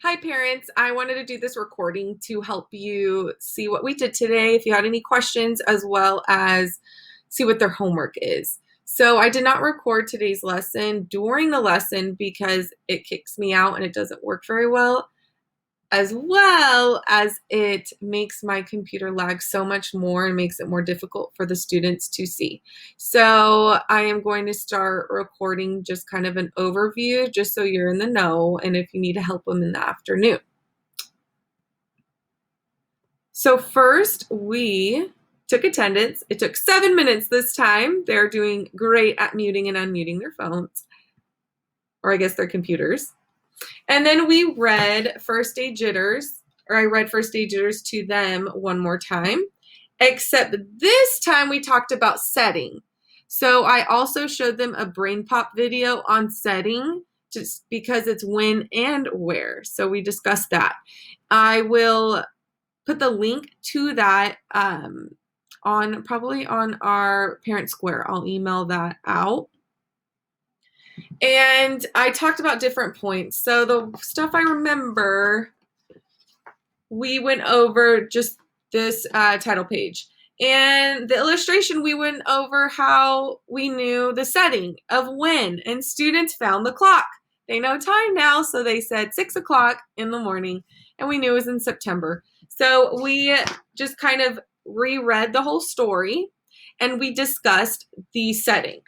Hi parents, I wanted to do this recording to help you see what we did today, if you had any questions, as well as see what their homework is. So I did not record today's lesson during the lesson because it kicks me out and it doesn't work very well as it makes my computer lag so much more and makes it more difficult for the students to see. So I am going to start recording just kind of an overview just so you're in the know and if you need to help them in the afternoon. So first we took attendance. It took 7 minutes this time. They're doing great at muting and unmuting their phones, or I guess their computers. And then we read First Day Jitters, or I read First Day Jitters to them one more time, except this time we talked about setting. So I also showed them a Brain Pop video on setting, just because it's when and where. So we discussed that. I will put the link to that probably on our Parent Square. I'll email that out. And I talked about different points. So the stuff I remember, we went over just this title page. And the illustration, we went over how we knew the setting of when, and students found the clock. They know time now, so they said 6 o'clock in the morning, and we knew it was in September. So we just kind of reread the whole story, and we discussed the setting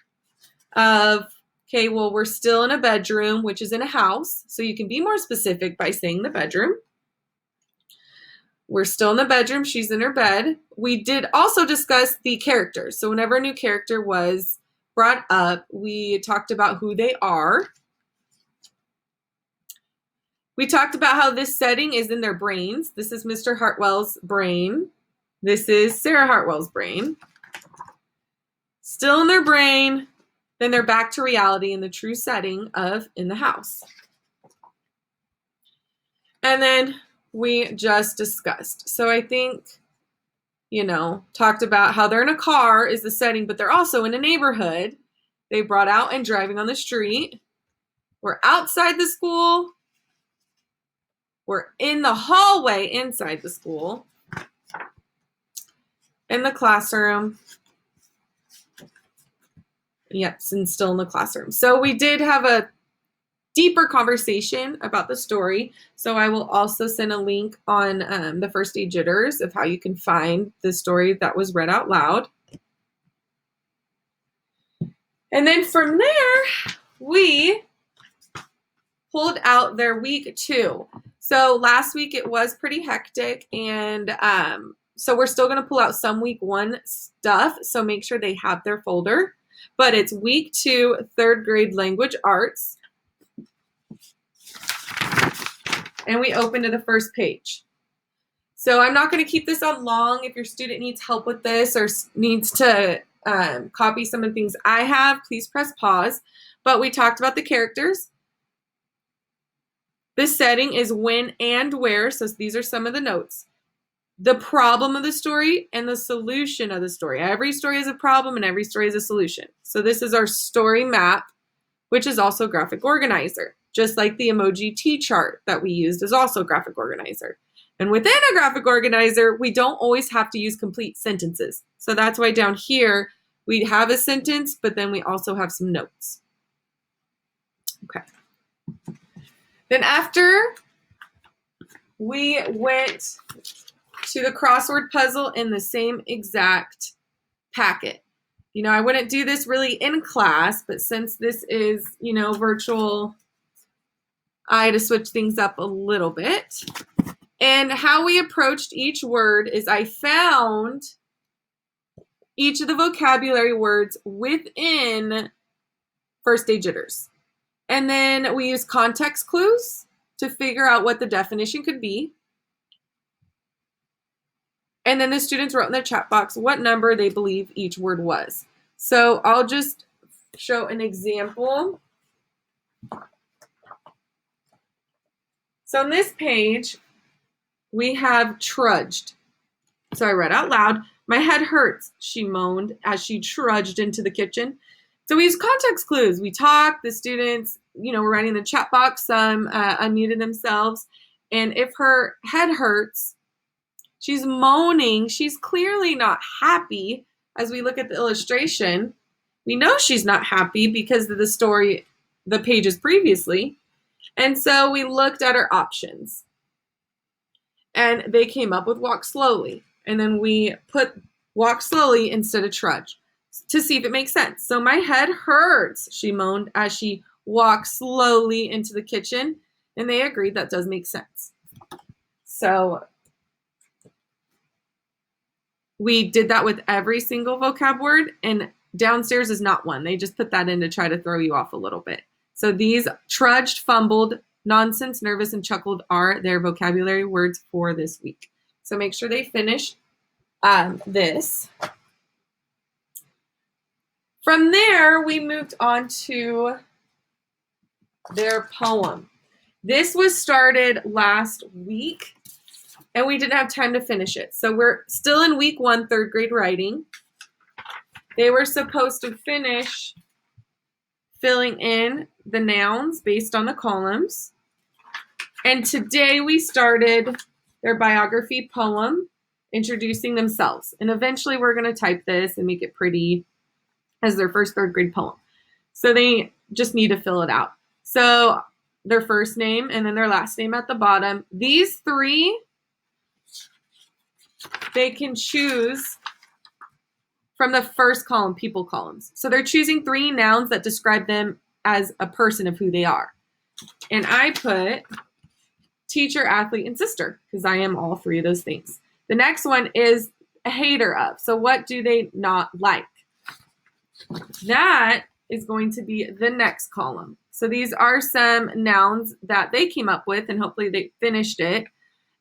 of, okay, well, we're still in a bedroom, which is in a house. So you can be more specific by saying the bedroom. We're still in the bedroom. She's in her bed. We did also discuss the characters. So whenever a new character was brought up, we talked about who they are. We talked about how this setting is in their brains. This is Mr. Hartwell's brain. This is Sarah Hartwell's brain. Still in their brain. Then they're back to reality in the true setting of in the house. And then we just discussed. So I think, talked about how they're in a car is the setting, but they're also in a neighborhood. They brought out and driving on the street. We're outside the school. We're in the hallway inside the school. In the classroom. Yep, and still in the classroom. So we did have a deeper conversation about the story. So I will also send a link on the First Day Jitters of how you can find the story that was read out loud. And then from there, we pulled out their week 2. So last week it was pretty hectic, and so we're still going to pull out some week 1 stuff. So make sure they have their folder. But it's week 2, 3rd grade language arts. And we open to the first page. So I'm not going to keep this on long. If your student needs help with this or needs to copy some of the things I have, please press pause. But we talked about the characters. The setting is when and where. So these are some of the notes. The problem of the story and the solution of the story. Every story is a problem and every story is a solution. So this is our story map, which is also graphic organizer. Just like the emoji T-chart that we used is also graphic organizer. And within a graphic organizer, we don't always have to use complete sentences. So that's why down here, we have a sentence, but then we also have some notes. Okay. Then after we went to the crossword puzzle in the same exact packet. I wouldn't do this really in class, but since this is, virtual, I had to switch things up a little bit. And how we approached each word is I found each of the vocabulary words within First Day Jitters. And then we use context clues to figure out what the definition could be. And then the students wrote in the chat box what number they believe each word was. So I'll just show an example. So on this page, we have trudged. So I read out loud, "My head hurts," she moaned as she trudged into the kitchen. So we use context clues. We talked, the students, were writing in the chat box, some unmuted themselves. And if her head hurts, she's moaning. She's clearly not happy. As we look at the illustration, we know she's not happy because of the story, the pages previously. And so we looked at her options. And they came up with walk slowly. And then we put walk slowly instead of trudge to see if it makes sense. So my head hurts, she moaned as she walked slowly into the kitchen. And they agreed that does make sense. So we did that with every single vocab word, and downstairs is not one. They just put that in to try to throw you off a little bit. So these trudged, fumbled, nonsense, nervous, and chuckled are their vocabulary words for this week. So make sure they finish this. From there, we moved on to their poem. This was started last week, and we didn't have time to finish it. So we're still in week 1, 3rd grade writing. They were supposed to finish filling in the nouns based on the columns. And today we started their biography poem, introducing themselves. And eventually we're going to type this and make it pretty as their first 3rd grade poem. So they just need to fill it out. So their first name and then their last name at the bottom. These 3, they can choose from the first column, people columns. So they're choosing 3 nouns that describe them as a person of who they are. And I put teacher, athlete, and sister, because I am all 3 of those things. The next one is a hater of. So what do they not like? That is going to be the next column. So these are some nouns that they came up with, and hopefully they finished it.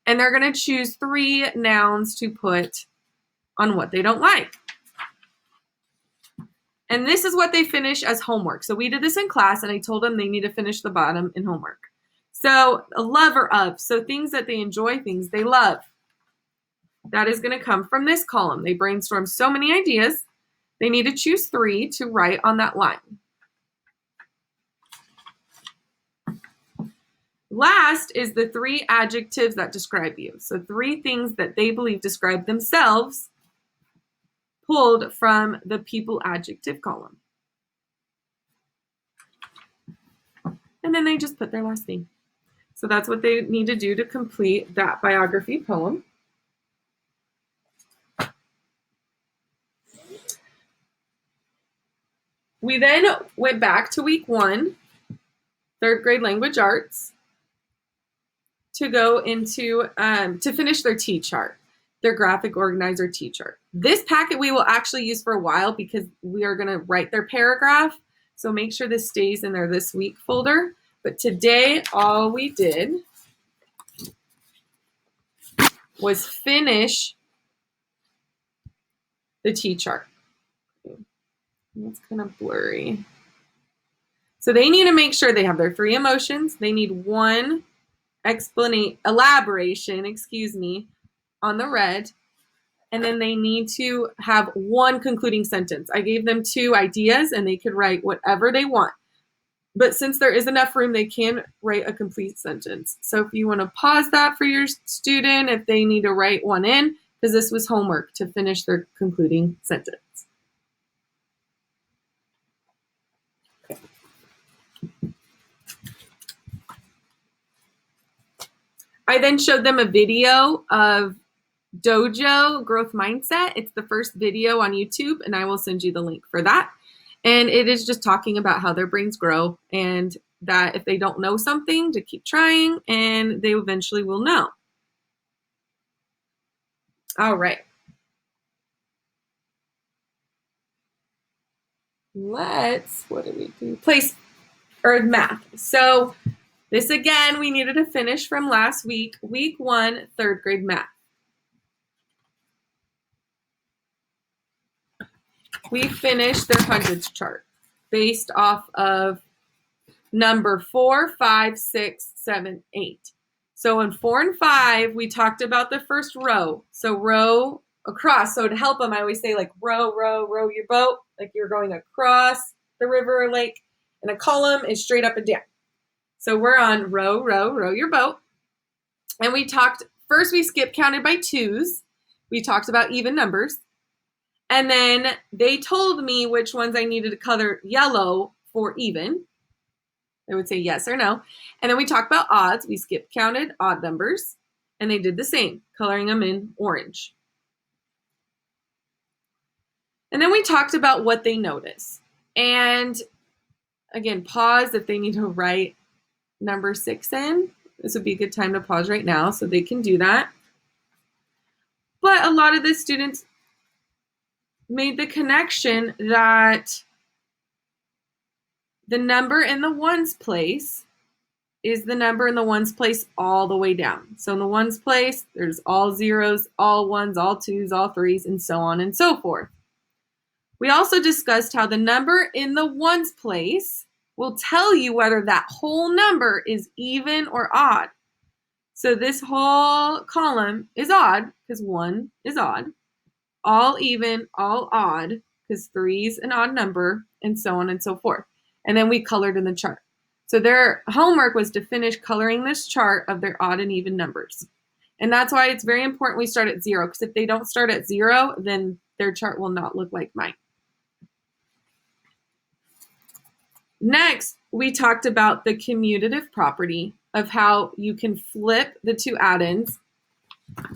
And they're going to choose 3 nouns to put on what they don't like. And this is what they finish as homework. So we did this in class, and I told them they need to finish the bottom in homework. So a lover of, so things that they enjoy, things they love. That is going to come from this column. They brainstorm so many ideas. They need to choose 3 to write on that line. Last is the 3 adjectives that describe you. So 3 things that they believe describe themselves, pulled from the people adjective column. And then they just put their last name. So that's what they need to do to complete that biography poem. We then went back to week 1, 3rd grade language arts, to go into, to finish their T-chart, their graphic organizer T-chart. This packet we will actually use for a while because we are going to write their paragraph. So make sure this stays in their this week folder. But today, all we did was finish the T-chart. That's kind of blurry. So they need to make sure they have their 3 emotions. They need 1 elaboration, on the red. And then they need to have 1 concluding sentence. I gave them 2 ideas, and they could write whatever they want. But since there is enough room, they can write a complete sentence. So if you want to pause that for your student, if they need to write 1 in, because this was homework to finish their concluding sentence. Okay. I then showed them a video of Dojo Growth Mindset. It's the first video on YouTube, and I will send you the link for that. And it is just talking about how their brains grow, and that if they don't know something, to keep trying, and they eventually will know. All right. What did we do? Place or math. So this again, we needed to finish from last week, week 1, 3rd grade math. We finished their hundreds chart based off of number 4, 5, 6, 7, 8. So in 4 and 5, we talked about the first row. So row across. So to help them, I always say like row, row, row your boat, like you're going across the river or lake. And a column is straight up and down. So we're on row, row, row your boat. And first we skip counted by twos. We talked about even numbers. And then they told me which ones I needed to color yellow for even. They would say yes or no. And then we talked about odds. We skip counted odd numbers. And they did the same, coloring them in orange. And then we talked about what they notice. And again, pause if they need to write number 6 in. This would be a good time to pause right now so they can do that. But a lot of the students made the connection that the number in the ones place is the number in the ones place all the way down. So in the ones place, there's all zeros, all ones, all twos, all threes, and so on and so forth. We also discussed how the number in the ones place will tell you whether that whole number is even or odd. So this whole column is odd because 1 is odd, all even, all odd because 3 is an odd number, and so on and so forth. And then we colored in the chart. So their homework was to finish coloring this chart of their odd and even numbers. And that's why it's very important we start at 0, because if they don't start at 0, then their chart will not look like mine. Next, we talked about the commutative property of how you can flip the two addends.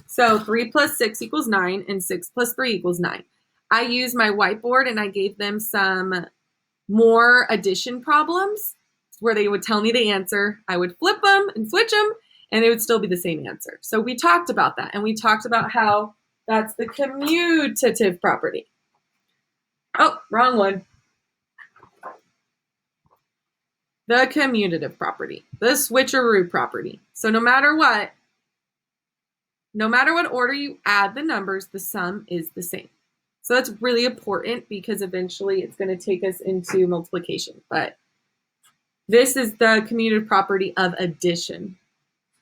So 3 plus 6 equals 9, and 6 plus 3 equals 9. I used my whiteboard and I gave them some more addition problems where they would tell me the answer. I would flip them and switch them, and it would still be the same answer. So we talked about that, and we talked about how that's the commutative property. Oh, wrong one. The commutative property, the switcheroo property. So no matter what order you add the numbers, the sum is the same. So that's really important because eventually it's going to take us into multiplication. But this is the commutative property of addition.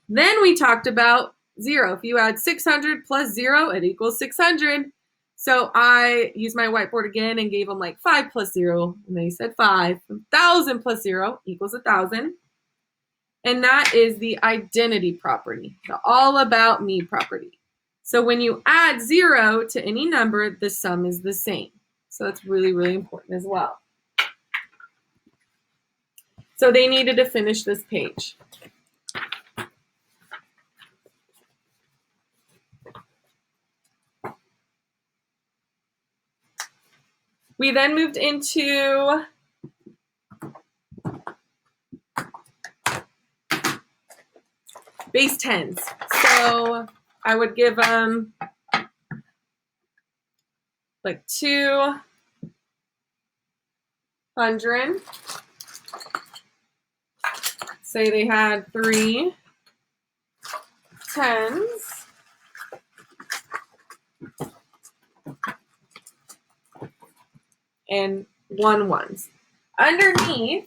Then we talked about 0. If you add 600 plus 0, it equals 600. So I used my whiteboard again and gave them like 5 plus 0, and they said 5. 1,000 plus 0 equals 1,000. And that is the identity property, the all about me property. So when you add 0 to any number, the sum is the same. So that's really, really important as well. So they needed to finish this page. We then moved into base 10s. So I would give them like 200. Say they had 3 10s. And 1 ones. Underneath,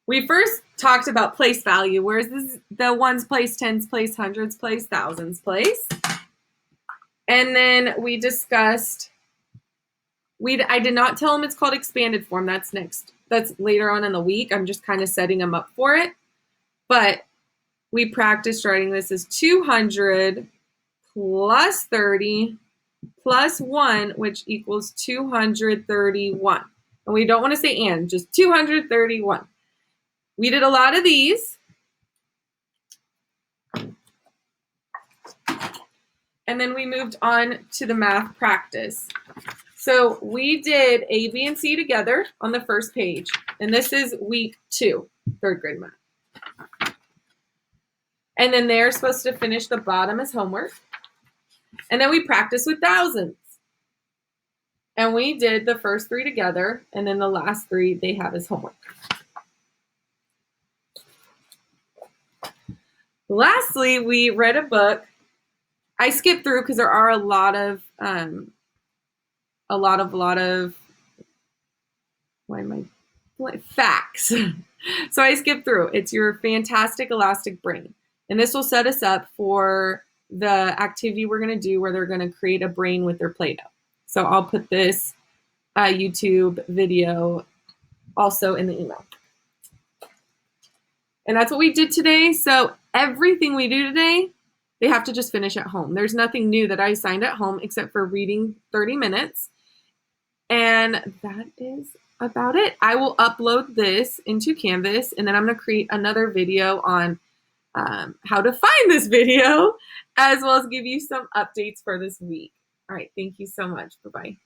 we first talked about place value, whereas this is the ones place, tens place, hundreds place, thousands place. And then we discussed, I did not tell them it's called expanded form. That's next. That's later on in the week. I'm just kind of setting them up for it. But we practiced writing this as 200 plus 30 plus 1, which equals 231. And we don't want to say and, just 231. We did a lot of these. And then we moved on to the math practice. So we did A, B, and C together on the first page. And this is week 2, third grade math. And then they're supposed to finish the bottom as homework. And then we practiced with thousands. And we did the first 3 together, and then the last 3 they have as homework. Lastly, we read a book. I skipped through because there are a lot of facts. So I skipped through. It's Your Fantastic Elastic Brain. And this will set us up for the activity we're going to do where they're going to create a brain with their Play-Doh. So I'll put this YouTube video also in the email. And that's what we did today. So everything we do today, they have to just finish at home. There's nothing new that I assigned at home except for reading 30 minutes. And that is about it. I will upload this into Canvas, and then I'm going to create another video on how to find this video, as well as give you some updates for this week. All right, thank you so much. Bye-bye.